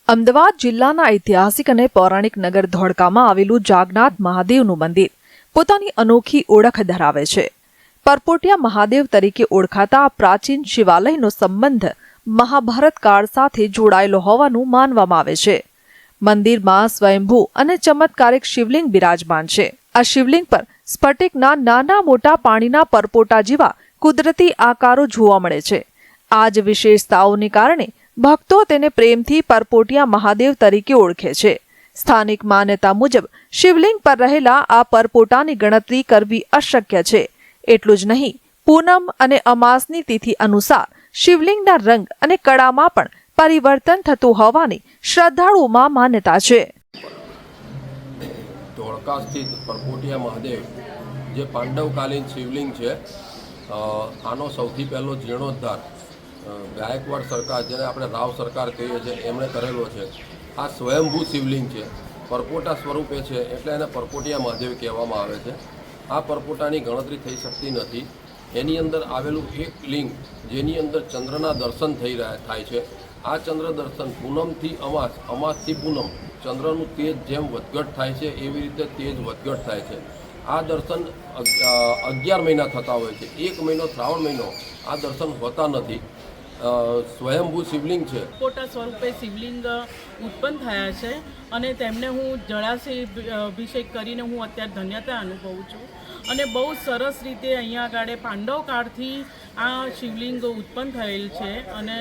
અમદાવાદ જિલ્લાના ઐતિહાસિક અને પૌરાણિક નગર ધોળકામાં આવેલું જાગનાથ મહાદેવનું મંદિર પોતાની અનોખી ઓળખ ધરાવે છે। પરપોટિયા મહાદેવ તરીકે ઓળખાતા આ પ્રાચીન શિવાલયનો સંબંધ મહાભારત કાળ સાથે જોડાયેલો હોવાનું માનવામાં આવે છે। મંદિરમાં સ્વયંભૂ અને ચમત્કારિક શિવલિંગ બિરાજમાન છે। આ શિવલિંગ પર સ્ફટિકના નાના મોટા પાણીના પરપોટા જેવા કુદરતી આકારો જોવા મળે છે। આ જ વિશેષતાઓને કારણે ભક્તો તેને પ્રેમથી પરપોટિયા મહાદેવ તરીકે ઓળખે છે। સ્થાનિક માન્યતા મુજબ શિવલિંગ પર રહેલા આ પરપોટાની ગણતરી કરવી અશક્ય છે। એટલું જ નહીં, પૂનમ અને અમાસની તિથિ અનુસાર શિવલિંગના રંગ અને કળામાં પણ પરિવર્તન થતું હોવાની શ્રદ્ધાળુઓમાં માન્યતા છે। ધોળકા સ્થિત પરપોટિયા મહાદેવ જે પાંડવકાલીન શિવલિંગ છે, આનો સૌથી પહેલો જીર્ણોદ્ધાર ગાયકવાડ સરકાર, જેને આપણે રાવ સરકાર કહીએ છીએ, એમણે કરેલો છે। આ સ્વયંભૂ શિવલિંગ છે, પરપોટા સ્વરૂપે છે, એટલે એને પરપોટિયા મહાદેવ કહેવામાં આવે છે। આ પરપોટાની ગણતરી થઈ શકતી નથી। એની અંદર આવેલું એક લિંગ, જેની અંદર ચંદ્રના દર્શન થાય છે। આ ચંદ્ર દર્શન પૂનમથી અમાસ, અમાસથી પૂનમ, ચંદ્રનું તેજ જેમ વધઘટ થાય છે એવી રીતે તેજ વધઘટ થાય છે। આ દર્શન 11 મહિના થતા હોય છે। 1 મહિનો શ્રાવણ મહિનો આ દર્શન હોતા નથી। સ્વયંભૂ શિવલિંગ છે। પોટા સ્વરૂપે શિવલિંગ ઉત્પન્ન થયા છે અને તેમને હું જળાશય અભિષેક કરીને હું અત્યારે ધન્યતા અનુભવું છું અને બહુ સરસ રીતે અહીંયા આગળ પાંડવ કાળથી આ શિવલિંગ ઉત્પન્ન થયેલ છે અને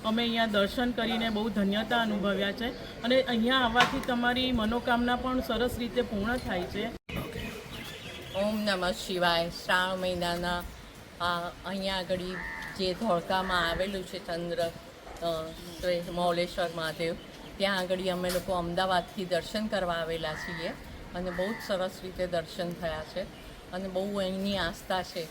અમે અહીંયા દર્શન કરીને બહુ ધન્યતા અનુભવ્યા છે અને અહીંયા આવવાથી તમારી મનોકામના પણ સરસ રીતે પૂર્ણ થાય છે। ઓમ નમઃ શિવાય। શ્રાવણ મહિનાના અહીંયા આગળ જે ધોળકામાં આવેલું છે ચંદ્ર મૌલેશ્વર મહાદેવ, ત્યાં આગળ અમે લોકો અમદાવાદથી દર્શન કરવા આવેલા છીએ અને બહુ જ સરસ રીતે દર્શન થયા છે અને બહુ અહીંની આસ્થા છે।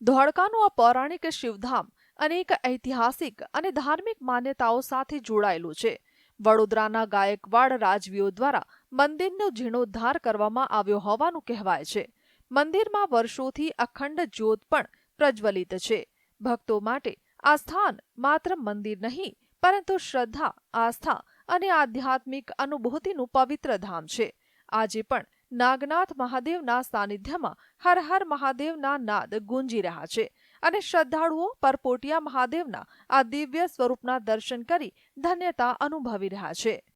ધોળકાનું આ પૌરાણિક શિવધામ અનેક ઐતિહાસિક અને ધાર્મિક માન્યતાઓ સાથે જોડાયેલું છે। વડોદરાના ગાયકવાડ રાજવીઓ દ્વારા મંદિરનો જીર્ણોદ્ધાર કરવામાં આવ્યો હોવાનું કહેવાય છે। મંદિરમાં વર્ષોથી અખંડ જ્યોત પણ પ્રજ્વલિત છે। ભક્તો માટે આ સ્થાન માત્ર મંદિર નહીં, પરંતુ શ્રદ્ધા, આસ્થા અને આધ્યાત્મિક અનુભૂતિનું પવિત્ર ધામ છે। આજે પણ નાગનાથ મહાદેવના સાનિધ્યમાં હર હર મહાદેવના નાદ ગુંજી રહ્યા છે અને શ્રદ્ધાળુઓ પરપોટિયા મહાદેવના આ દિવ્ય સ્વરૂપના દર્શન કરી ધન્યતા અનુભવી રહ્યા છે।